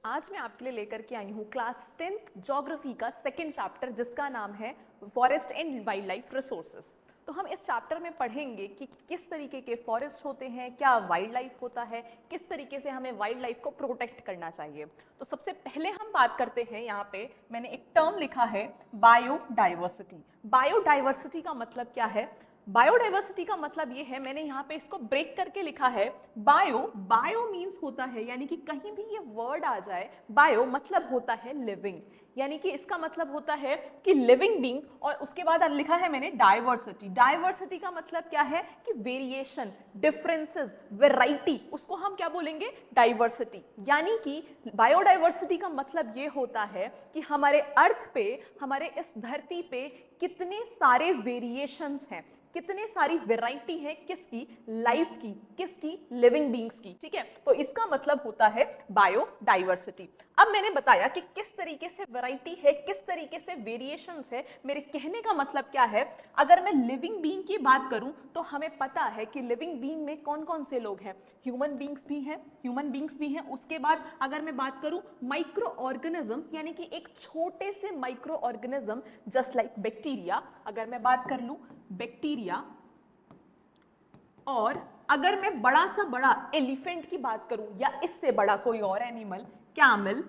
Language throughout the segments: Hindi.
आज मैं आपके लिए लेकर के आई हूँ क्लास 10th ज्योग्राफी का सेकंड चैप्टर जिसका नाम है forest and wild life resources. तो हम इस चैप्टर में पढ़ेंगे कि किस तरीके के फॉरेस्ट होते हैं, क्या वाइल्ड लाइफ होता है, किस तरीके से हमें वाइल्ड लाइफ को प्रोटेक्ट करना चाहिए। तो सबसे पहले हम बात करते हैं, यहाँ पे मैंने एक टर्म लिखा है बायोडाइवर्सिटी। बायोडाइवर्सिटी का मतलब क्या है? बायोडाइवर्सिटी का मतलब ये है, मैंने यहाँ पे इसको ब्रेक करके लिखा है बायो। बायो मीन्स होता है, यानी कि कहीं भी ये वर्ड आ जाए बायो मतलब होता है लिविंग, यानी कि इसका मतलब होता है कि लिविंग बीइंग। और उसके बाद लिखा है मैंने डाइवर्सिटी। डाइवर्सिटी का मतलब क्या है कि वेरिएशन, डिफरेंसेस, वैरायटी, उसको हम क्या बोलेंगे? डाइवर्सिटी। यानी कि बायोडाइवर्सिटी का मतलब ये होता है कि हमारे अर्थ पे, हमारे इस धरती पे कितने सारे वेरिएशंस हैं, कितने सारी वैरायटी है, किसकी? लाइफ की, किसकी? लिविंग बीइंग्स की। ठीक है, तो इसका मतलब होता है बायोडाइवर्सिटी। अब मैंने बताया कि किस तरीके से वैरायटी है, किस तरीके से वेरिएशंस है। मेरे कहने का मतलब क्या है, अगर मैं लिविंग बीइंग की बात करूं तो हमें पता है कि लिविंग बीइंग में कौन कौन से लोग हैं। ह्यूमन बीइंग्स भी हैं, ह्यूमन बीइंग्स भी हैं। उसके बाद अगर मैं बात करूं माइक्रो ऑर्गेनिजम्स, यानी कि एक छोटे से micro organism just like bacteria, अगर मैं बात कर लूं बैक्टीरिया। और अगर मैं बड़ा सा बड़ा एलिफेंट की बात करूं या इससे बड़ा कोई और एनिमल, कैमल,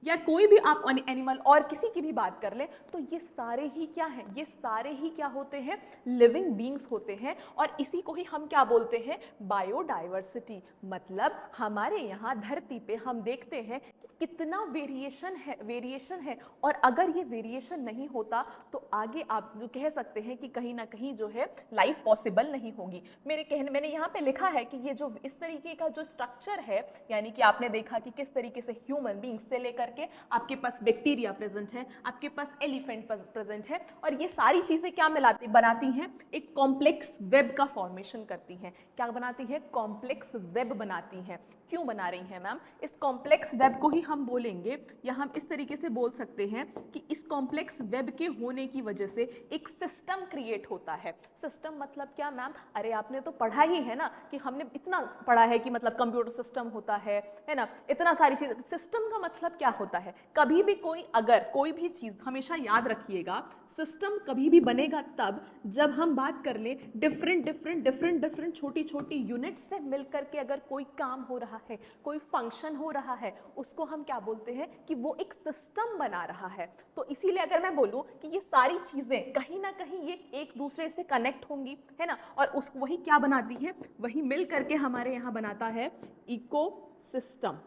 या कोई भी आप एनिमल और किसी की भी बात कर ले, तो ये सारे ही क्या हैं? ये सारे ही क्या होते हैं? लिविंग बीइंग्स होते हैं। और इसी को ही हम क्या बोलते हैं? बायोडाइवर्सिटी। मतलब हमारे यहाँ धरती पे हम देखते हैं कि कितना वेरिएशन है। और अगर ये वेरिएशन नहीं होता तो आगे आप जो कह सकते हैं कि कहीं ना कहीं जो है लाइफ पॉसिबल नहीं होगी। मैंने यहाँ पे लिखा है कि ये जो इस तरीके का जो स्ट्रक्चर है, यानी कि आपने देखा कि किस तरीके से ह्यूमन बीइंग्स से लेकर के आपके पास बैक्टीरिया प्रेजेंट है, आपके पास एलिफेंट प्रेजेंट है, और ये सारी चीजें क्या बनाती हैं? एक कॉम्प्लेक्स वेब का फॉर्मेशन करती हैं। क्या बनाती है? कॉम्प्लेक्स वेब बनाती हैं। क्यों बना रही हैं मैम? इस कॉम्प्लेक्स वेब को ही हम बोलेंगे, या हम इस तरीके से बोल सकते हैं कि इस कॉम्प्लेक्स वेब के होने की वजह से एक सिस्टम क्रिएट होता है। सिस्टम मतलब क्या मैम? अरे आपने तो पढ़ा ही है ना, कि हमने इतना पढ़ा है कि मतलब कंप्यूटर सिस्टम होता है ना, इतना सारी चीज। सिस्टम का मतलब क्या होता है? कभी भी कोई भी चीज हमेशा याद रखिएगा, सिस्टम कभी भी बनेगा तब जब हम बात कर ले डिफरेंट छोटी छोटी यूनिट से मिलकर के अगर कोई काम हो रहा है, कोई फंक्शन हो रहा है, उसको हम क्या बोलते हैं? कि वो एक सिस्टम बना रहा है। तो इसीलिए अगर मैं बोलूं कि ये सारी चीजें कहीं ना कहीं ये एक दूसरे से कनेक्ट होंगी, है ना, और उस वही क्या बनाती है? वही मिल करके हमारे यहाँ बनाता है इकोसिस्टम।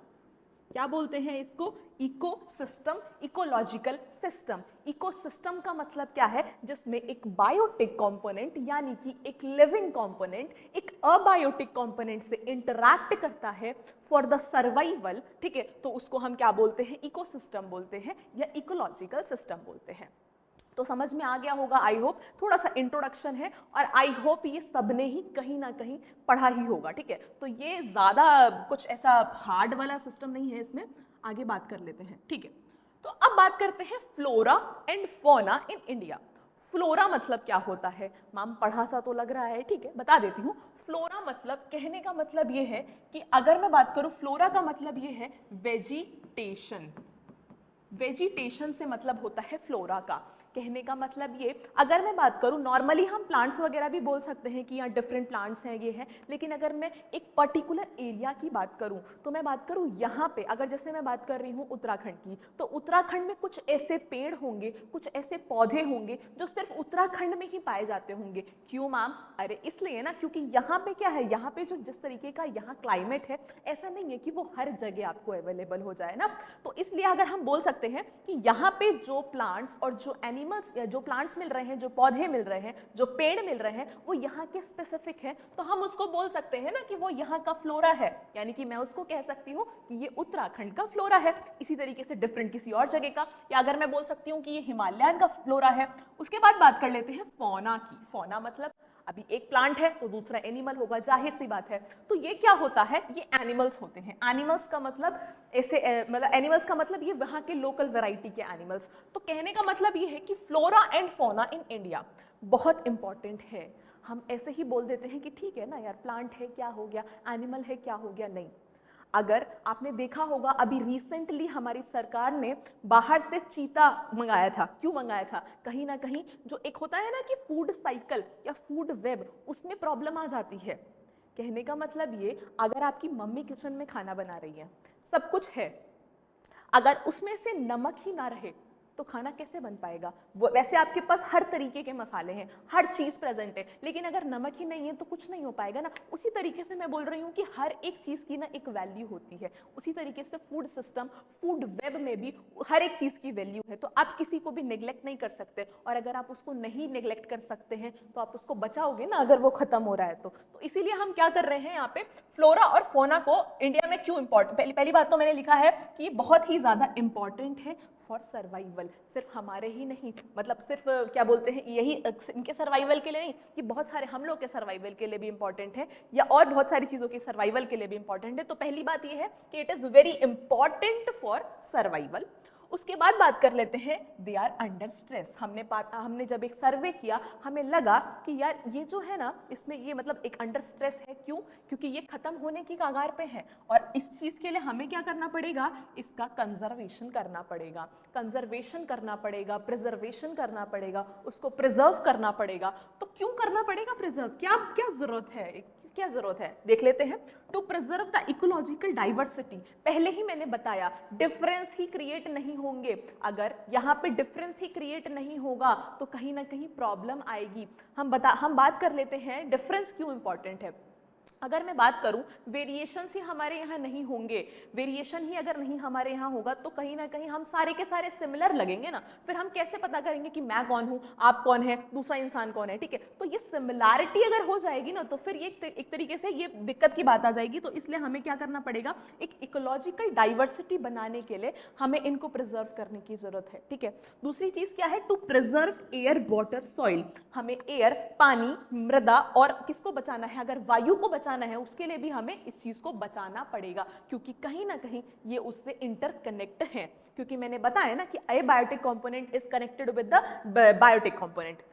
क्या बोलते हैं इसको? Ecosystem, ecological system. इकोसिस्टम का मतलब क्या है? जिसमें एक बायोटिक कंपोनेंट, यानी कि एक लिविंग कंपोनेंट एक अबायोटिक कंपोनेंट से इंटरैक्ट करता है फॉर द सर्वाइवल। ठीक है, तो उसको हम क्या बोलते हैं? इकोसिस्टम बोलते हैं या इकोलॉजिकल सिस्टम बोलते हैं। तो समझ में आ गया होगा, आई होप। थोड़ा सा इंट्रोडक्शन है और आई होप ये सबने ही कहीं ना कहीं पढ़ा ही होगा। ठीक है, तो ये ज़्यादा कुछ ऐसा हार्ड वाला सिस्टम नहीं है, इसमें आगे बात कर लेते हैं। ठीक है, तो अब बात करते हैं flora and fauna in India. Flora मतलब क्या होता है? मैम पढ़ा सा तो लग रहा है, ठीक है बता देती हूँ। फ्लोरा मतलब, कहने का मतलब ये है कि अगर मैं बात करूँ, फ्लोरा का मतलब ये है वेजिटेशन। वेजिटेशन से मतलब होता है फ्लोरा का। कहने का मतलब ये, अगर मैं बात करूं नॉर्मली हम प्लांट्स वगैरह भी बोल सकते हैं कि यहाँ डिफरेंट प्लांट्स हैं, ये है, लेकिन अगर मैं एक पर्टिकुलर एरिया की बात करूं, तो मैं बात करूं यहाँ पे, अगर जैसे मैं बात कर रही हूँ उत्तराखंड की, तो उत्तराखंड में कुछ ऐसे पेड़ होंगे, कुछ ऐसे पौधे होंगे जो सिर्फ उत्तराखंड में ही पाए जाते होंगे। क्यों मैम? अरे इसलिए ना, क्योंकि यहाँ पे क्या है, यहाँ पे जो जिस तरीके का यहाँ क्लाइमेट है, ऐसा नहीं है कि वो हर जगह आपको अवेलेबल हो जाए ना। तो इसलिए अगर हम बोल सकते हैं कि यहाँ पे जो प्लांट्स और जो एनिमल्स, जो प्लांट्स मिल रहे हैं, जो पौधे मिल रहे हैं, जो पेड़ मिल रहे हैं, वो यहाँ के स्पेसिफिक हैं, तो हम उसको बोल सकते हैं ना कि वो यहाँ का फ्लोरा है। यानी कि मैं उसको कह सकती हूँ कि ये उत्तराखंड का फ्लोरा है। इसी तरीके से डिफरेंट किसी और जगह का, या अगर मैं बोल सकती हूँ कि ये हिमालयन का फ्लोरा है। उसके बाद बात कर लेते हैं फौना की। फौना मतलब अभी एक प्लांट है तो दूसरा एनिमल होगा, जाहिर सी बात है। तो ये क्या होता है? ये एनिमल्स होते हैं। एनिमल्स का मतलब ऐसे मतलब एनिमल्स का मतलब ये वहाँ के लोकल वैरायटी के एनिमल्स। तो कहने का मतलब ये है कि flora and fauna in India बहुत इंपॉर्टेंट है। हम ऐसे ही बोल देते हैं कि ठीक है ना यार, प्लांट है क्या हो गया, एनिमल है क्या हो गया, नहीं। अगर आपने देखा होगा अभी रिसेंटली हमारी सरकार ने बाहर से चीता मंगाया था। क्यों मंगाया था? कहीं ना कहीं जो एक होता है ना कि फूड साइकिल या फूड वेब, उसमें प्रॉब्लम आ जाती है। कहने का मतलब ये, अगर आपकी मम्मी किचन में खाना बना रही है, सब कुछ है, अगर उसमें से नमक ही ना रहे तो खाना कैसे बन पाएगा? वो वैसे आपके पास हर तरीके के मसाले हैं, हर चीज प्रेजेंट है, लेकिन अगर नमक ही नहीं है तो कुछ नहीं हो पाएगा ना। उसी तरीके से मैं बोल रही हूँ कि हर एक चीज की ना एक वैल्यू होती है। उसी तरीके से फूड सिस्टम, फूड वेब में भी हर एक चीज की वैल्यू है। तो आप किसी को भी नेग्लेक्ट नहीं कर सकते, और अगर आप उसको नहीं नेग्लेक्ट कर सकते हैं तो आप उसको बचाओगे ना, अगर वो खत्म हो रहा है तो इसीलिए हम क्या कर रहे हैं यहाँ पे, फ्लोरा और फोना को इंडिया में क्यों इंपॉर्टेंट, पहली बात तो मैंने लिखा है कि ये बहुत ही ज्यादा इंपॉर्टेंट है फॉर सर्वाइवल। सिर्फ हमारे ही नहीं, मतलब सिर्फ क्या बोलते हैं, यही इनके सर्वाइवल के लिए नहीं, ये बहुत सारे हम लोग के सर्वाइवल के लिए भी इंपॉर्टेंट है, या और बहुत सारी चीजों के सर्वाइवल के लिए भी इंपॉर्टेंट है। तो पहली बात ये है कि it is very important for survival. उसके बाद बात कर लेते हैं दे आर अंडर स्ट्रेस। हमने जब एक सर्वे किया, हमें लगा कि यार ये जो है ना, इसमें ये मतलब एक अंडर स्ट्रेस है। क्यों? क्योंकि ये खत्म होने की कगार पे है, और इस चीज के लिए हमें क्या करना पड़ेगा, इसका कंजर्वेशन करना पड़ेगा, कंजर्वेशन करना पड़ेगा, प्रिजर्वेशन करना पड़ेगा, उसको प्रिजर्व करना पड़ेगा। तो क्यों करना पड़ेगा प्रिजर्व? क्या क्या जरूरत है, क्या जरूरत है, देख लेते हैं। To preserve the ecological diversity, पहले ही मैंने बताया डिफरेंस ही क्रिएट नहीं होंगे। अगर यहाँ पे डिफरेंस ही क्रिएट नहीं होगा तो कहीं ना कहीं प्रॉब्लम आएगी। हम बात कर लेते हैं डिफरेंस क्यों इंपॉर्टेंट है। अगर मैं बात करूं, वेरिएशंस ही हमारे यहाँ नहीं होंगे, वेरिएशन ही अगर नहीं हमारे यहाँ होगा तो कहीं ना कहीं हम सारे के सारे सिमिलर लगेंगे ना। फिर हम कैसे पता करेंगे कि मैं कौन हूँ, आप कौन है, दूसरा इंसान कौन है? ठीक है, तो ये सिमिलैरिटी अगर हो जाएगी ना तो फिर ये एक तरीके से ये दिक्कत की बात आ जाएगी। तो इसलिए हमें क्या करना पड़ेगा, एक इकोलॉजिकल डाइवर्सिटी बनाने के लिए हमें इनको प्रिजर्व करने की जरूरत है। ठीक है, दूसरी चीज क्या है, to preserve air, water, soil. हमें एयर, पानी, मृदा और किसको बचाना है, अगर वायु को बचाना है उसके लिए भी हमें इस चीज को बचाना पड़ेगा, क्योंकि कहीं ना कहीं ये उससे इंटरकनेक्ट है। क्योंकि मैंने बताया ना कि abiotic component is connected with the biotic component.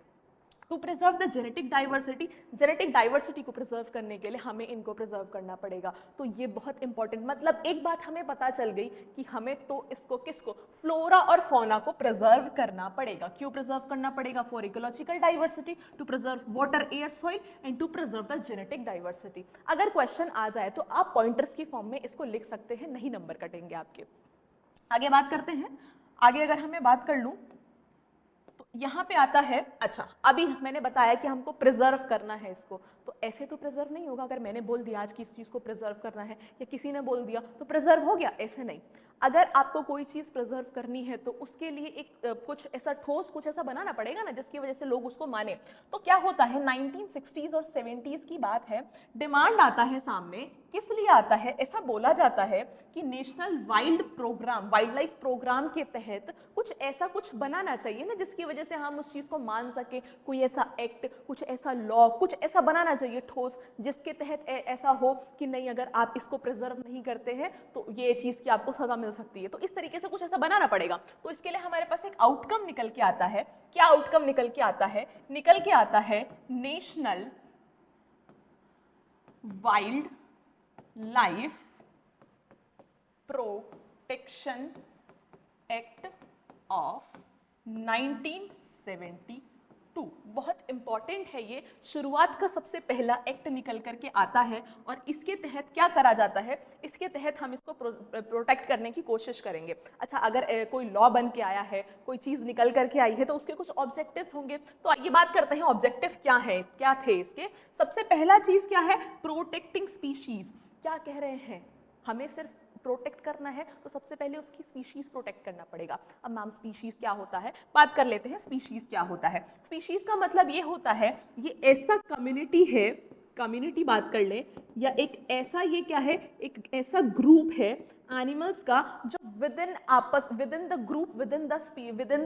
To preserve the genetic diversity, genetic diversity को प्रिजर्व करने के लिए हमें इनको प्रिजर्व करना पड़ेगा। तो ये बहुत इंपॉर्टेंट, मतलब एक बात हमें पता चल गई कि हमें तो इसको, किसको, फ्लोरा और फौना को प्रिजर्व करना पड़ेगा। क्यों प्रिजर्व करना पड़ेगा? For ecological diversity, to preserve water, air, soil and to preserve the genetic diversity. अगर क्वेश्चन आ जाए तो आप पॉइंटर्स की फॉर्म में इसको लिख सकते हैं, नहीं नंबर कटेंगे आपके। आगे बात करते हैं। आगे अगर हमें बात कर लूं तो यहाँ पे आता है, अच्छा अभी मैंने बताया कि हमको प्रिजर्व करना है इसको, तो ऐसे तो प्रिजर्व नहीं होगा। अगर मैंने बोल दिया आज कि इस चीज को प्रिजर्व करना है, या किसी ने बोल दिया तो प्रिजर्व हो गया, ऐसे नहीं। अगर आपको कोई चीज प्रिजर्व करनी है तो उसके लिए एक कुछ ऐसा ठोस, कुछ ऐसा बनाना पड़ेगा ना जिसकी वजह से लोग उसको माने। तो क्या होता है, 1960s और 70s की बात है, डिमांड आता है सामने। किस लिए आता है? ऐसा बोला जाता है कि national wild programme, wildlife programme के तहत कुछ ऐसा कुछ बनाना चाहिए ना जिसकी वजह से हम उस चीज को मान सके। कोई ऐसा एक्ट, कुछ ऐसा लॉ, कुछ ऐसा बनाना चाहिए ठोस, जिसके तहत ऐसा हो कि नहीं, अगर आप इसको प्रिजर्व नहीं करते हैं तो ये चीज की आपको सजा मिल सकती है। तो इस तरीके से कुछ ऐसा बनाना पड़ेगा। तो इसके लिए हमारे पास एक आउटकम निकल के आता है। क्या आउटकम निकल के आता है? निकल के आता है national wild life protection act of 1972। बहुत इंपॉर्टेंट है ये, शुरुआत का सबसे पहला एक्ट निकल करके आता है, और इसके तहत क्या करा जाता है, इसके तहत हम इसको प्रोटेक्ट करने की कोशिश करेंगे। अच्छा, अगर कोई लॉ बन के आया है, कोई चीज निकल करके आई है, तो उसके कुछ ऑब्जेक्टिव्स होंगे। तो आइए बात करते हैं ऑब्जेक्टिव क्या है, क्या थे इसके। सबसे पहला चीज क्या है, प्रोटेक्टिंग स्पीशीज। क्या कह रहे हैं, हमें सिर्फ प्रोटेक्ट करना है तो सबसे पहले उसकी स्पीशीज प्रोटेक्ट करना पड़ेगा। अब मैम स्पीशीज क्या होता है, बात कर लेते हैं स्पीशीज क्या होता है। स्पीशीज का मतलब ये होता है, ये ऐसा कम्युनिटी है, कम्युनिटी बात कर ले, या एक ऐसा, ये क्या है, एक ऐसा ग्रुप है एनिमल्स का जो within the group, within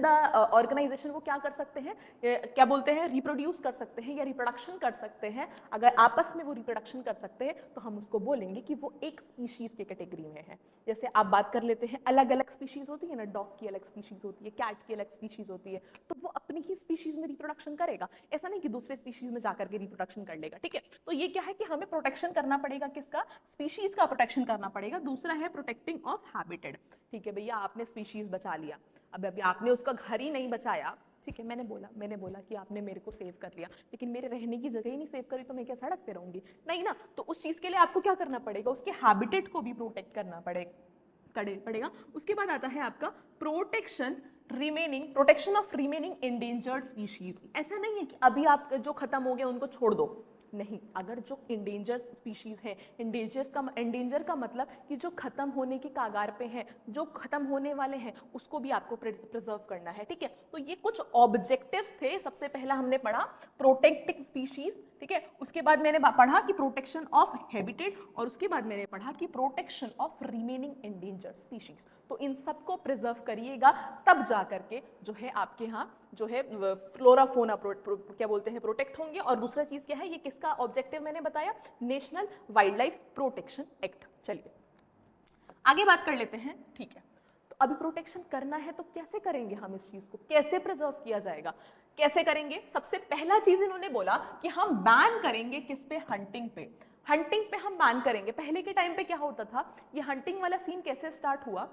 the organisation वो क्या कर सकते हैं, क्या बोलते हैं, रिप्रोड्यूस कर सकते हैं या रिप्रोडक्शन कर सकते हैं। अगर आपस में वो रिप्रोडक्शन कर सकते हैं तो हम उसको बोलेंगे कि वो एक स्पीशीज के कैटेगरी में है। जैसे आप बात कर लेते हैं, अलग अलग स्पीशीज होती है ना, डॉग की अलग स्पीशीज होती है, कैट की अलग स्पीशीज होती है, तो वो अपनी ही स्पीशीज में रिप्रोडक्शन करेगा, ऐसा नहीं कि दूसरे स्पीशीज में जाकर के रिप्रोडक्शन कर लेगा, ठीक है। तो ये क्या है कि हमें प्रोटेक्शन करना पड़ेगा, किसका, स्पीशीज का प्रोटेक्शन करना पड़ेगा। दूसरा है प्रोटेक्टिंग ऑफ हैबिटेट, ठीक है भैया, आपने स्पीशीज बचा लिया, अब अभी आपने उसका घर ही नहीं बचाया, ठीक है, मैंने बोला कि आपने मेरे को सेव कर लिया, लेकिन मेरे रहने की जगह ही नहीं सेव करी, तो मैं क्या सड़क पे रहूंगी, नहीं ना। तो उस चीज के लिए आपको क्या करना पड़ेगा, उसके हैबिटेट को भी प्रोटेक्ट करना पड़ेगा। उसके बाद आता है आपका protection of remaining endangered species. ऐसा नहीं है कि अभी आप जो खत्म हो गए उनको छोड़ दो, नहीं, अगर जो इंडेंजर स्पीशीज है, इंडेंजर का मतलब कि जो खत्म होने के कागार पे हैं, जो खत्म होने वाले हैं, उसको भी आपको प्रिजर्व करना है, ठीक है। तो ये कुछ ऑब्जेक्टिव्स थे। सबसे पहला हमने पढ़ा प्रोटेक्टिंग स्पीशीज, ठीक है, उसके बाद मैंने पढ़ा कि प्रोटेक्शन ऑफ हैबिटेट, और उसके बाद मैंने पढ़ा कि protection of remaining endangered species. तो इन सबको प्रिजर्व करिएगा, तब जा करके जो है आपके यहाँ जो है फ्लोरा फोना क्या बोलते हैं प्रोटेक्ट होंगे। और दूसरा चीज क्या है, ये किसका ऑब्जेक्टिव मैंने बताया, national wild life protection act. चलिए आगे बात कर लेते हैं, ठीक है। तो अभी प्रोटेक्शन करना है तो कैसे करेंगे हम इस चीज को, कैसे प्रिजर्व किया जाएगा, कैसे करेंगे। सबसे पहला चीज इन्होंने बोला कि हम बैन करेंगे किस पे, हंटिंग पे। हंटिंग पे हम बैन करेंगे। पहले के टाइम पे क्या होता था, ये हंटिंग वाला सीन कैसे स्टार्ट हुआ,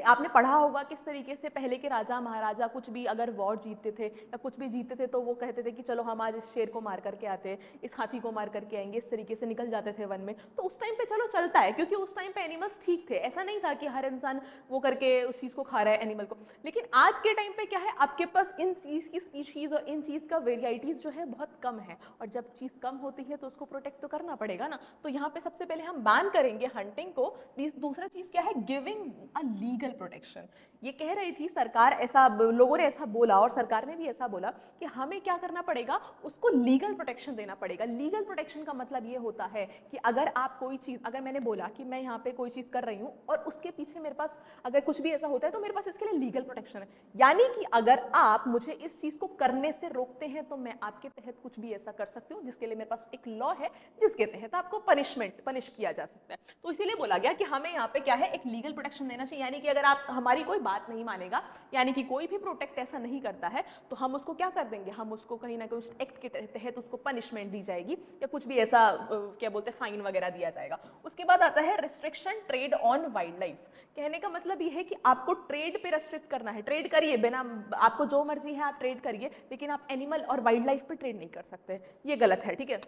आपने पढ़ा होगा किस तरीके से पहले के राजा महाराजा कुछ भी अगर वॉर जीतते थे या कुछ भी जीतते थे तो वो कहते थे कि चलो हम आज इस शेर को मार करके आते हैं, इस हाथी को मार करके आएंगे, इस तरीके से निकल जाते थे वन में। तो उस टाइम पे चलो चलता है, क्योंकि उस टाइम पे एनिमल्स ठीक थे, ऐसा नहीं था कि हर इंसान वो करके उस चीज़ को खा रहा है एनिमल को। लेकिन आज के टाइम पे क्या है, आपके पास इन चीज़ की स्पीशीज़ और इन चीज़ का वेराइटीज़ जो है बहुत कम है, और जब चीज़ कम होती है तो उसको प्रोटेक्ट तो करना पड़ेगा ना। तो यहाँ पे सबसे पहले हम बैन करेंगे हंटिंग को। दूसरा चीज क्या है, गिविंग अ लीगल प्रोटेक्शन। ये कह रही थी सरकार, ऐसा लोगों ने ऐसा बोला और सरकार ने भी ऐसा बोला कि हमें क्या करना पड़ेगा, उसको लीगल प्रोटेक्शन देना पड़ेगा। लीगल प्रोटेक्शन का मतलब ये होता है कि अगर आप कोई चीज, अगर मैंने बोला कि मैं यहाँ पे कोई चीज कर रही हूँ और उसके पीछे मेरे पास अगर कुछ भी ऐसा होता है तो मेरे पास इसके लिए लीगल प्रोटेक्शन है। यानी कि अगर आप मुझे इस चीज को करने से रोकते हैं तो मैं आपके तहत कुछ भी ऐसा कर सकती हूँ जिसके लिए मेरे पास एक लॉ है, जिसके तहत आपको पनिश किया जा सकता है। तो इसीलिए बोला गया कि हमें यहाँ पे क्या है, एक लीगल प्रोटेक्शन देना चाहिए। यानी कि अगर आप हमारी कोई बात नहीं मानेगा, यानी कि कोई भी प्रोटेक्ट ऐसा नहीं करता है, तो हम उसको क्या कर देंगे, हम उसको कहीं ना कहीं उस एक्ट के तहत उसको पनिशमेंट दी जाएगी या कुछ भी ऐसा क्या बोलते हैं फाइन वगैरह दिया जाएगा। उसके बाद आता है restriction trade on wild life. कहने का मतलब ये है कि आपको ट्रेड पे रेस्ट्रिक्ट करना है। ट्रेड करिए, बिना आपको जो मर्जी है आप ट्रेड करिए, लेकिन आप एनिमल और वाइल्ड लाइफ पे ट्रेड नहीं कर सकते, ये गलत है, ठीक है।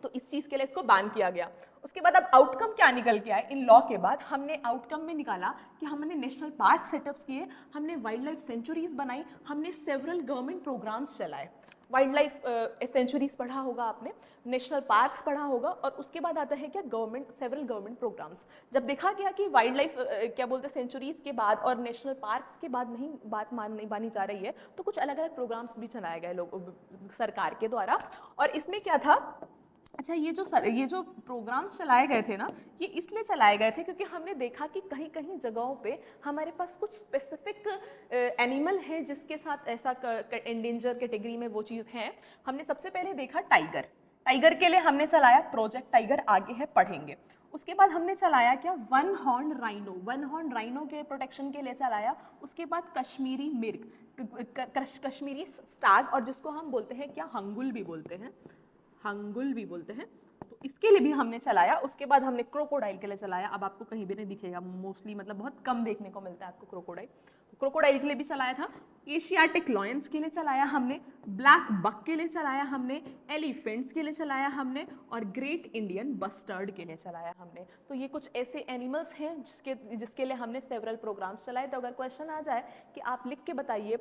तो इस चीज के लिए इसको बैन किया गया। उसके बाद अब आउटकम क्या निकल के आए इन लॉ के बाद, हमने आउटकम में निकाला कि हमने नेशनल पार्क सेटअप्स किए, हमने वाइल्ड लाइफ सेंचुरीज बनाई, हमने सेवरल गवर्नमेंट प्रोग्राम्स चलाए। वाइल्ड लाइफ सेंचुरीज पढ़ा होगा आपने, नेशनल पार्क्स पढ़ा होगा, और उसके बाद आता है क्या, सेवरल गवर्नमेंट प्रोग्राम्स। जब देखा गया कि वाइल्ड लाइफ क्या बोलते हैं सेंचुरीज के बाद और नेशनल पार्क्स के बाद नहीं बात मानी जा रही है, तो कुछ अलग अलग प्रोग्राम्स भी चलाए गए सरकार के द्वारा। और इसमें क्या था, अच्छा ये जो प्रोग्राम्स चलाए गए थे ना, ये इसलिए चलाए गए थे क्योंकि हमने देखा कि कहीं कहीं जगहों पे हमारे पास कुछ स्पेसिफिक एनिमल हैं जिसके साथ ऐसा एंडेंजर कैटेगरी में वो चीज़ है। हमने सबसे पहले देखा टाइगर के लिए हमने चलाया प्रोजेक्ट टाइगर, आगे है पढ़ेंगे। उसके बाद हमने चलाया क्या, वन हॉर्न राइनो के प्रोटेक्शन के लिए चलाया। उसके बाद कश्मीरी मिर्ग, कश्मीरी स्टैग, और जिसको हम बोलते हैं क्या, हंगुल भी बोलते हैं, तो इसके लिए भी हमने चलाया। उसके बाद हमने क्रोकोडाइल के लिए चलाया। अब आपको कहीं भी नहीं दिखेगा मोस्टली, मतलब बहुत कम देखने को मिलता है आपको क्रोकोडाइल, तो क्रोकोडाइल के लिए भी चलाया था। एशियाटिक लॉयंस के लिए चलाया हमने, ब्लैक बक के लिए चलाया हमने, एलिफेंट्स के लिए चलाया हमने, और ग्रेट इंडियन बस्टर्ड के लिए चलाया हमने। तो ये कुछ ऐसे एनिमल्स हैं जिसके लिए हमने सेवरल प्रोग्राम्स चलाए। तो अगर क्वेश्चन आ जाए कि आप लिख के बताइए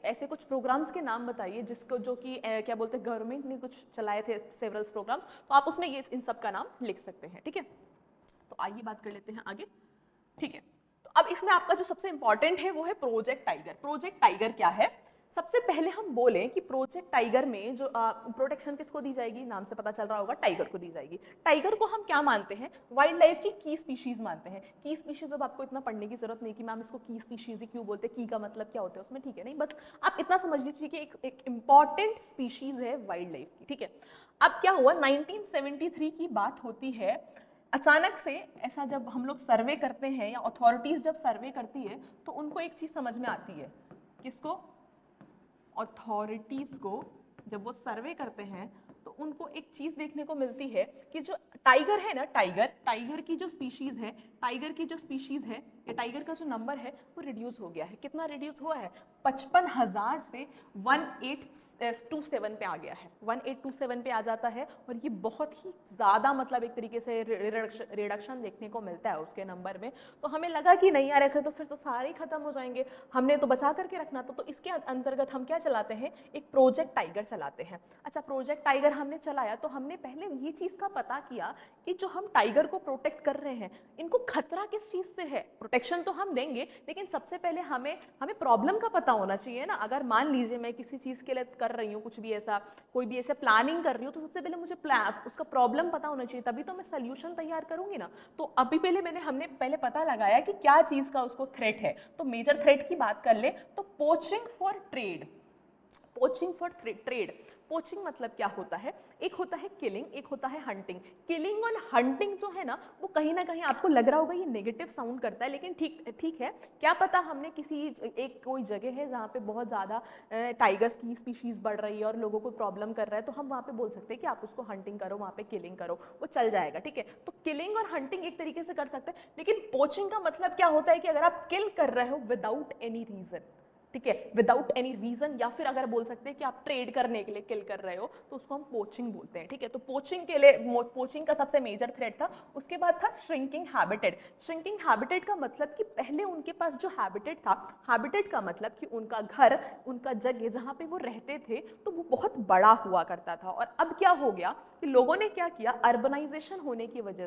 ऐसे कुछ प्रोग्राम्स के नाम बताइए जिसको जो कि क्या बोलते हैं गवर्नमेंट ने कुछ चलाए थे सेवरल प्रोग्राम्स, तो आप उसमें ये इन सब का नाम लिख सकते हैं, ठीक है। तो आइए बात कर लेते हैं आगे, ठीक है। तो अब इसमें आपका जो सबसे इंपॉर्टेंट है वो है प्रोजेक्ट टाइगर। प्रोजेक्ट टाइगर क्या है, सबसे पहले हम बोलें कि प्रोजेक्ट टाइगर में जो प्रोटेक्शन किसको दी जाएगी, नाम से पता चल रहा होगा टाइगर को दी जाएगी। टाइगर को हम क्या मानते हैं, वाइल्ड लाइफ की की स्पीशीज मानते हैं। की स्पीशीज अब आपको इतना पढ़ने की जरूरत नहीं कि मैम इसको की स्पीशीज ही क्यों बोलते हैं, की का मतलब क्या होता है उसमें, ठीक है, नहीं बस आप इतना समझ लीजिए कि एक इंपॉर्टेंट स्पीशीज है वाइल्ड लाइफ की, ठीक है। अब क्या हुआ, 1973 की बात होती है, अचानक से ऐसा जब हम लोग सर्वे करते हैं या अथॉरिटीज जब सर्वे करती है तो उनको एक चीज समझ में आती है, किसको, अथॉरिटीज को जब वो सर्वे करते हैं तो उनको एक चीज देखने को मिलती है कि जो टाइगर है ना, टाइगर की जो स्पीशीज है, टाइगर की जो स्पीशीज है या टाइगर का जो नंबर है वो रिड्यूस हो गया है। कितना रिड्यूस हुआ है, 55,000 से 1827 पे आ गया है, 1827 पे आ जाता है। और ये बहुत ही ज़्यादा मतलब एक तरीके से रिडक्शन देखने को मिलता है उसके नंबर में। तो हमें लगा कि नहीं यार ऐसे तो फिर तो सारे ही खत्म हो जाएंगे, हमने तो बचा करके रखना था। तो इसके अंतर्गत हम क्या चलाते हैं, एक प्रोजेक्ट टाइगर चलाते हैं। अच्छा, प्रोजेक्ट टाइगर हमने चलाया तो हमने पहले ये चीज़ का पता किया कि जो हम टाइगर को प्रोटेक्ट कर रहे हैं इनको खतरा किस चीज़ से है। प्रोटेक्शन तो हम देंगे लेकिन सबसे पहले हमें प्रॉब्लम का पता होना चाहिए ना। अगर मान लीजिए मैं किसी चीज़ के लिए कर रही हूँ, कुछ भी ऐसा, कोई भी ऐसे प्लानिंग कर रही हूँ, तो सबसे पहले मुझे उसका प्रॉब्लम पता होना चाहिए, तभी तो मैं सोल्यूशन तैयार करूंगी ना। तो अभी हमने पहले पता लगाया कि क्या चीज़ का उसको थ्रेट है। तो मेजर थ्रेट की बात कर ले तो poaching for trade, poaching for trade. Poaching मतलब क्या होता है, एक होता है किलिंग, एक होता है हंटिंग। किलिंग और हंटिंग जो है ना वो कहीं ना कहीं आपको लग रहा होगा ये नेगेटिव साउंड करता है, लेकिन ठीक है, क्या पता हमने किसी एक कोई जगह है जहाँ पे बहुत ज़्यादा टाइगर्स की स्पीशीज़ बढ़ रही है और लोगों को प्रॉब्लम कर रहा है, तो हम वहाँ पे बोल सकते हैं कि आप उसको हंटिंग करो, वहाँ पे किलिंग करो, वो चल जाएगा, ठीक है। तो किलिंग और हंटिंग एक तरीके से कर सकते हैं, लेकिन पोचिंग का मतलब क्या होता है कि अगर आप किल कर रहे हो विदाउट एनी रीज़न, ठीक है, विदाउट एनी रीजन, या फिर अगर बोल सकते हैं कि आप ट्रेड करने के लिए किल कर रहे हो तो उसको हम पोचिंग बोलते हैं, ठीक है। तो पोचिंग के लिए, पोचिंग का सबसे मेजर थ्रेट था। उसके बाद था श्रिंकिंग हैबिटेट। श्रिंकिंग हैबिटेट का मतलब कि पहले उनके पास जो हैबिटेट था, हैबिटेट का मतलब कि उनका घर, उनका जगह जहाँ पे वो रहते थे तो वो बहुत बड़ा हुआ करता था। और अब क्या हो गया कि लोगों ने क्या किया, अर्बनाइजेशन होने की वजह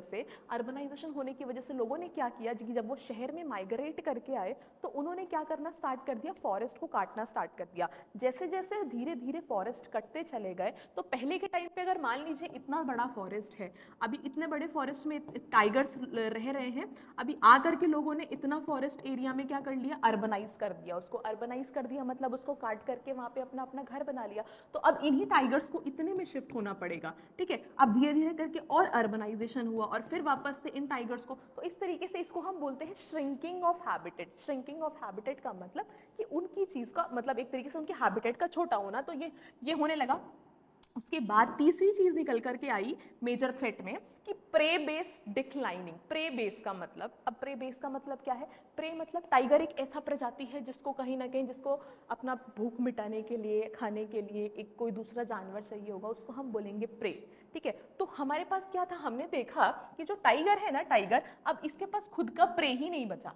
से लोगों ने क्या किया कि जब वो शहर में माइग्रेट करके आए तो उन्होंने क्या करना स्टार्ट कर दिया, फॉरेस्ट को काटना स्टार्ट कर दिया। जैसे जैसे धीरे धीरे फॉरेस्ट कटते चले गए, तो पहले के टाइम पे अगर मान लीजिए इतना बड़ा फॉरेस्ट है, अभी इतने बड़े फॉरेस्ट में टाइगर्स रह रहे हैं, अभी आकर के लोगों ने इतना फॉरेस्ट एरिया में क्या कर लिया, अर्बनाइज कर दिया। उसको अर्बनाइज कर दिया मतलब उसको काट करके वहां पे अपना अपना घर बना लिया। तो अब इन्हीं टाइगर्स को इतने में शिफ्ट होना पड़ेगा, ठीक है। अब धीरे धीरे करके और अर्बनाइजेशन हुआ और फिर वापस से इन टाइगर्स को, तो इस तरीके से इसको हम बोलते हैं shrinking of habitat. Shrinking of habitat का मतलब कि उनकी चीज का मतलब एक तरीके से उनके हैबिटेट का छोटा होना, तो ये होने लगा। उसके बाद तीसरी चीज निकल करके आई मेजर थ्रेट में कि prey base declining. Prey base का मतलब, अब प्रे बेस का मतलब क्या है, प्रे मतलब टाइगर एक ऐसा प्रजाति है जिसको कहीं ना कहीं, जिसको अपना भूख मिटाने के लिए, खाने के लिए एक कोई दूसरा जानवर चाहिए होगा, उसको हम बोलेंगे प्रे, ठीक है। तो हमारे पास क्या था, हमने देखा कि जो टाइगर है ना, टाइगर, अब इसके पास खुद का प्रे ही नहीं बचा।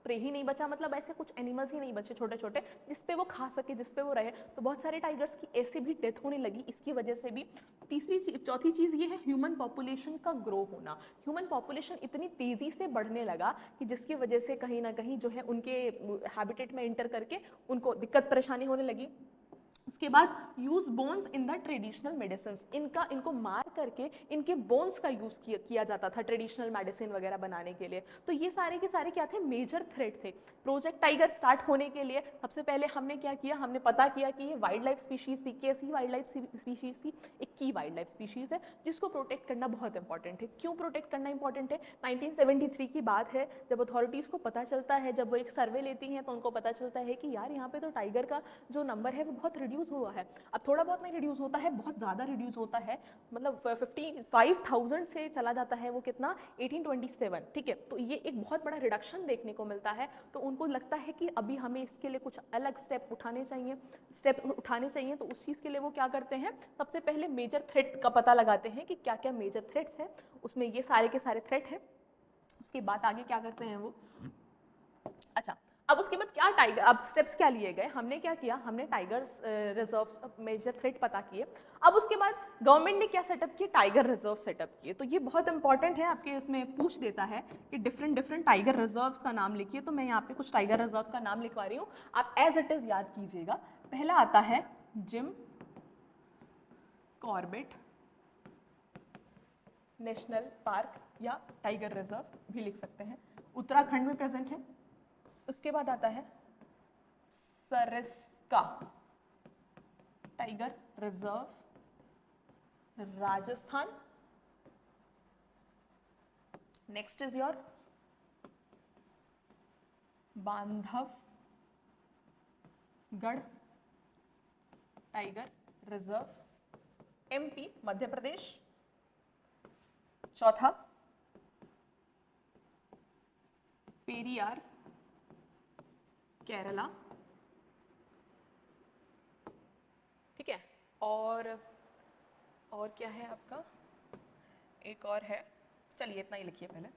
प्रे ही नहीं बचा मतलब ऐसे कुछ एनिमल्स ही नहीं बचे छोटे छोटे जिसपे वो खा सके, जिसपे वो रहे। तो बहुत सारे टाइगर्स की ऐसे भी डेथ होने लगी इसकी वजह से भी। चौथी चीज ये है ह्यूमन पॉपुलेशन का ग्रो होना। ह्यूमन पॉपुलेशन इतनी तेजी से बढ़ने लगा कि जिसकी वजह से कहीं ना कहीं जो है उनके हैबिटेट में एंटर करके उनको दिक्कत परेशानी होने लगी। उसके बाद use bones in the traditional medicine, इनको मार करके इनके बोन्स का यूज किया जाता था ट्रेडिशनल मेडिसिन वगैरह बनाने के लिए। तो ये सारे के सारे क्या थे, मेजर थ्रेट थे। प्रोजेक्ट टाइगर स्टार्ट होने के लिए सबसे पहले हमने क्या किया, हमने पता किया कि ये वाइल्ड लाइफ स्पीशीज थी। कैसी वाइल्ड लाइफ स्पीशीज थी, एक की वाइल्ड लाइफ स्पीशीज है जिसको प्रोटेक्ट करना बहुत इंपॉर्टेंट है। क्यों प्रोटेक्ट करना इंपॉर्टेंट है, 1973 की बात है, जब अथॉरिटीज को पता चलता है, जब वो एक सर्वे लेती हैं तो उनको पता चलता है कि यार यहाँ पे तो टाइगर का जो नंबर है वो बहुत रिड्यूस हुआ है। अब थोड़ा बहुत नहीं रिड्यूस होता है, बहुत ज्यादा रिड्यूस होता है, मतलब 55,000 से चला जाता है वो कितना, 1827, ठीक है। तो ये एक बहुत बड़ा रिडक्शन देखने को मिलता है। तो उनको लगता है कि अभी हमें इसके लिए कुछ अलग स्टेप उठाने चाहिए। तो उस चीज के लिए वो क्या करते हैं, सबसे पहले मेजर थ्रेट का पता लगाते हैं कि क्या क्या मेजर थ्रेट्स है, उसमें ये सारे के सारे थ्रेट है। उसके बाद आगे क्या करते हैं वो, अच्छा अब उसके बाद क्या टाइगर, अब स्टेप्स क्या लिए गए, हमने क्या किया, हमने टाइगर्स रिजर्व मेजर थ्रेट पता किए। अब उसके बाद गवर्नमेंट ने क्या सेटअप किए, टाइगर रिजर्व सेटअप किए। तो ये बहुत इंपॉर्टेंट है, आपके इसमें पूछ देता है कि डिफरेंट टाइगर रिजर्व्स का नाम लिखिए। तो मैं यहाँ पे कुछ टाइगर रिजर्व का नाम लिखवा रही हूँ, आप एज इट इज याद कीजिएगा। पहला आता है जिम कॉर्बेट नेशनल पार्क या टाइगर रिजर्व भी लिख सकते हैं, उत्तराखंड में प्रेजेंट है। उसके बाद आता है Sariska tiger reserve Rajasthan. Next is your Bandhavgarh tiger reserve MP Madhya Pradesh. चौथा पेरियार केरला, ठीक है। और क्या है आपका, एक और है, चलिए इतना ही लिखिए पहले,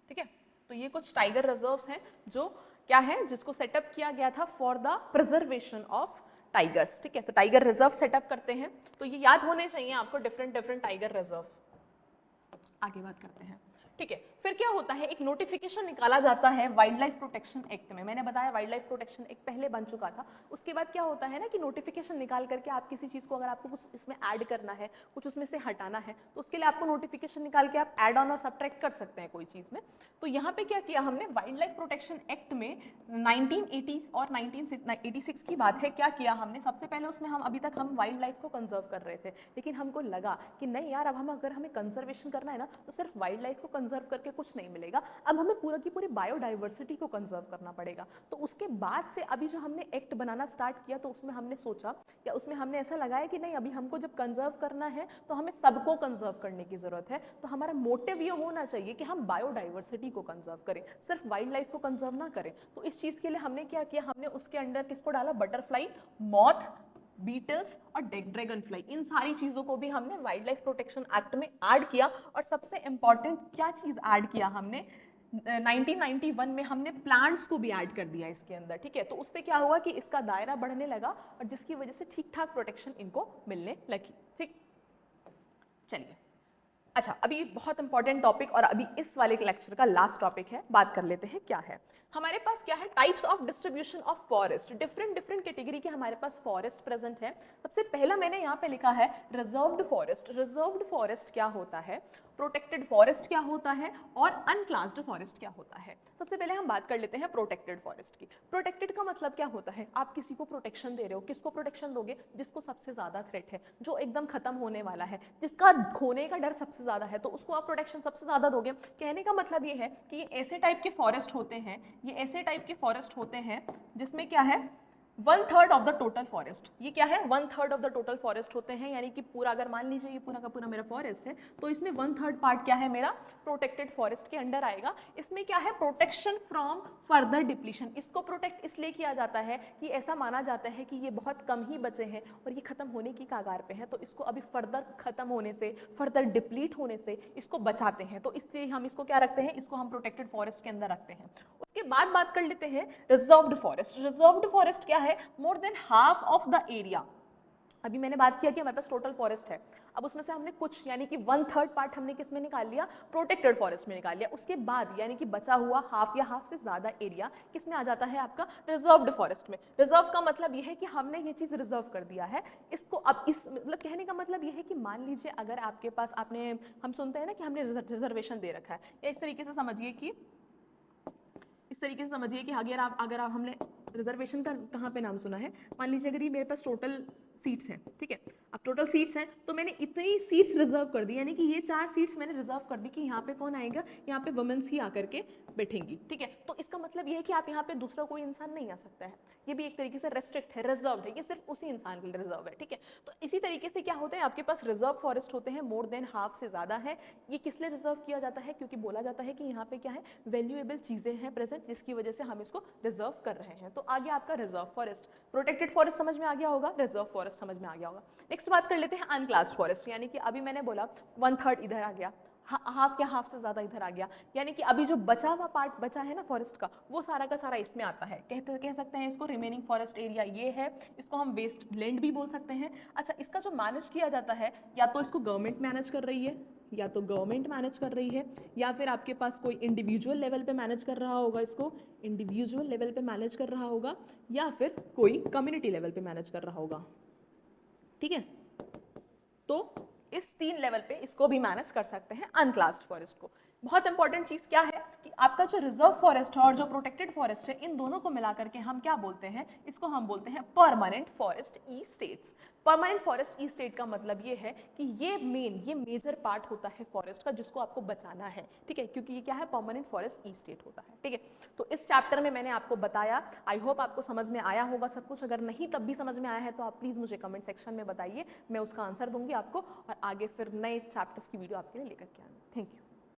ठीक है। तो ये कुछ टाइगर रिजर्व्स हैं जो क्या है, जिसको सेटअप किया गया था for the preservation of tigers, ठीक है। तो टाइगर रिजर्व सेटअप करते हैं, तो ये याद होने चाहिए आपको, डिफरेंट टाइगर रिजर्व। आगे बात करते हैं, ठीक है। फिर क्या होता है, एक नोटिफिकेशन निकाला जाता है वाइल्ड लाइफ प्रोटेक्शन एक्ट में। मैंने बताया वाइल्ड लाइफ प्रोटेक्शन एक्ट पहले बन चुका था। उसके बाद क्या होता है ना कि नोटिफिकेशन निकाल करके आप किसी चीज़ को, अगर आपको कुछ इसमें ऐड करना है, कुछ उसमें से हटाना है, तो उसके लिए आपको नोटिफिकेशन निकाल के आप ऐड ऑन और सब्ट्रैक्ट कर सकते हैं कोई चीज़ में। तो यहाँ पे क्या किया हमने, वाइल्ड लाइफ प्रोटेक्शन एक्ट में 1980 और 1986 की बात है, क्या किया हमने, सबसे पहले उसमें हम अभी तक हम वाइल्ड लाइफ को कंजर्व कर रहे थे, लेकिन हमको लगा कि नहीं यार, अब हम अगर हमें कंजर्वेशन करना है ना, तो सिर्फ वाइल्ड लाइफ को कंजर्व करके कुछ नहीं मिलेगा, अब हमें पूरा की पूरी बायोडाइवर्सिटी को कंजर्व करना पड़ेगा। तो उसके बाद से अभी जो हमने एक्ट बनाना स्टार्ट किया, तो उसमें हमने सोचा या उसमें हमने ऐसा लगाया कि नहीं, अभी हमको जब कंजर्व करना है तो हमें सबको कंजर्व करने की जरूरत है। तो हमारा मोटिव ये होना चाहिए कि हम बायोडाइवर्सिटी को कंजर्व करें, सिर्फ वाइल्ड लाइफ को कंजर्व ना करें। तो इस चीज के लिए हमने क्या किया, हमने उसके अंदर किसको डाला, बटरफ्लाई, मॉथ, बीटल्स और ड्रैगन फ्लाई, इन सारी चीजों को भी हमने वाइल्ड लाइफ प्रोटेक्शन एक्ट में ऐड किया। और सबसे इंपॉर्टेंट क्या चीज ऐड किया हमने, 1991 में हमने प्लांट्स को भी ऐड कर दिया इसके अंदर, ठीक है। तो उससे क्या हुआ कि इसका दायरा बढ़ने लगा और जिसकी वजह से ठीक ठाक प्रोटेक्शन इनको मिलने लगी, ठीक। चलिए, अच्छा, अभी बहुत इंपॉर्टेंट टॉपिक और अभी इस वाले लेक्चर का लास्ट टॉपिक है, बात कर लेते हैं क्या है हमारे पास, क्या है, types of distribution of forest. Different category के हमारे पास फॉरेस्ट प्रेजेंट है। सबसे पहला मैंने यहाँ पे लिखा है रिजर्व्ड फॉरेस्ट। रिजर्व्ड फॉरेस्ट क्या होता है, प्रोटेक्टेड फॉरेस्ट क्या होता है और अनक्लास्ड फॉरेस्ट क्या होता है। सबसे पहले हम बात कर लेते हैं प्रोटेक्टेड फॉरेस्ट की। प्रोटेक्टेड का मतलब क्या होता है, आप किसी को प्रोटेक्शन दे रहे हो, किसको प्रोटेक्शन दोगे, जिसको सबसे ज्यादा थ्रेट है, जो एकदम खत्म होने वाला है, जिसका खोने का डर सबसे ज्यादा है, तो उसको आप प्रोटेक्शन सबसे ज्यादा दोगे। कहने का मतलब ये है कि ये ऐसे टाइप के फॉरेस्ट होते हैं, ये ऐसे टाइप के फॉरेस्ट होते हैं जिसमें क्या है, 1/3 ऑफ द टोटल फॉरेस्ट, ये क्या है, 1/3 ऑफ द टोटल फॉरेस्ट होते हैं। यानी कि पूरा, अगर मान लीजिए ये पूरा का पूरा मेरा फॉरेस्ट है, तो इसमें 1/3 पार्ट क्या है मेरा, प्रोटेक्टेड फॉरेस्ट के अंडर आएगा। इसमें क्या है, प्रोटेक्शन फ्रॉम फर्दर डिप्लीशन। इसको प्रोटेक्ट इसलिए किया जाता है कि ऐसा माना जाता है कि ये बहुत कम ही बचे हैं और ये खत्म होने की कगार पे है, तो इसको अभी फर्दर खत्म होने से, फर्दर डिप्लीट होने से इसको बचाते हैं। तो इसलिए हम इसको क्या रखते हैं, इसको हम प्रोटेक्टेड फॉरेस्ट के अंदर रखते हैं। उसके बाद बात कर लेते हैं रिजर्व्ड फॉरेस्ट। रिजर्व्ड फॉरेस्ट क्या है, more than half of the area. अभी मैंने बात किया कि हमारे पास टोटल फॉरेस्ट है, अब उसमें से हमने कुछ, यानी कि 1/3 पार्ट हमने किस में निकाल लिया, प्रोटेक्टेड फॉरेस्ट में निकाल लिया। उसके बाद यानी कि बचा हुआ हाफ या हाफ से ज्यादा एरिया किस में आ जाता है, आपका रिजर्व्ड फॉरेस्ट में। रिजर्व का मतलब ये है कि हमने ये चीज रिजर्व कर दिया है इसको। अब इस मतलब कहने का मतलब ये है कि मान लीजिए अगर आपके पास, आपने, हम सुनते हैं ना कि हमने रिजर्वेशन दे रखा है, या इस तरीके से समझिए कि अगर आप हमने रिजर्वेशन का कहाँ पे नाम सुना है, मान लीजिए अगर ये मेरे पास टोटल सीट्स हैं, ठीक है, अब टोटल सीट्स हैं, तो मैंने इतनी सीट्स रिजर्व कर दी, यानी कि ये 4 सीट्स मैंने रिजर्व कर दी कि यहाँ पे कौन आएगा, यहाँ पे वुमेन्स ही आकर के बैठेंगी, ठीक है। तो इसका मतलब ये है कि आप यहाँ पे दूसरा कोई इंसान नहीं आ सकता है, ये भी एक तरीके से रेस्ट्रिक्ट है, रिजर्व है, ये सिर्फ उसी इंसान के लिए रिजर्व है, ठीक है। तो इसी तरीके से क्या होता है, आपके पास रिजर्व फॉरेस्ट होते हैं, मोर देन हाफ से ज्यादा है। ये किस लिए रिजर्व किया जाता है, क्योंकि बोला जाता है कि यहाँ पे क्या है, वैल्यूएबल चीजें हैं प्रेजेंट, जिसकी वजह से हम इसको रिजर्व कर रहे हैं। तो आगे आपका रिजर्व फॉरेस्ट, प्रोटेक्टेड फॉरेस्ट समझ में आ गया होगा, रिजर्व फॉरेस्ट समझ में आ गया होगा। नेक्स्ट बात कर लेते हैं अनक्लास्ड फॉरेस्ट, यानी कि अभी मैंने बोला 1/3 इधर आ गया, हाफ या हाफ से ज्यादा इधर आ गया, यानी कि अभी जो बचा हुआ पार्ट बचा है ना फॉरेस्ट का, वो सारा का सारा इसमें आता है। कह सकते हैं इसको रिमेनिंग फॉरेस्ट एरिया ये है, इसको हम वेस्ट लैंड भी बोल सकते हैं। अच्छा, इसका जो मैनेज किया जाता है, या तो इसको गवर्नमेंट मैनेज कर रही है, या तो गवर्नमेंट मैनेज कर रही है, या फिर आपके पास कोई इंडिविजुअल लेवल पे मैनेज कर रहा होगा, इसको इंडिविजुअल लेवल पे मैनेज कर रहा होगा, या फिर कोई कम्युनिटी लेवल पे मैनेज कर रहा होगा। ठीक है, तो इस 3 लेवल पे इसको भी मैनेज कर सकते हैं अनक्लास्ड फॉरेस्ट को। बहुत इंपॉर्टेंट चीज क्या है कि आपका जो रिजर्व फॉरेस्ट है और जो प्रोटेक्टेड फॉरेस्ट है, इन दोनों को मिलाकर के हम क्या बोलते हैं, इसको हम बोलते हैं परमानेंट फॉरेस्ट ई स्टेट्स। परमानेंट फॉरेस्ट ई स्टेट का मतलब ये है कि ये मेजर पार्ट होता है फॉरेस्ट का जिसको आपको बचाना है। ठीक है, क्योंकि ये क्या है, परमानेंट फॉरेस्ट ई स्टेट होता है। ठीक है, तो इस चैप्टर में मैंने आपको बताया, आई होप आपको समझ में आया होगा सब कुछ। अगर नहीं तब भी समझ में आया है तो आप प्लीज मुझे कमेंट सेक्शन में बताइए, मैं उसका आंसर दूंगी आपको, और आगे फिर नए चैप्टर्स की वीडियो आपके लिए लेकर के आऊंगी। Thank you.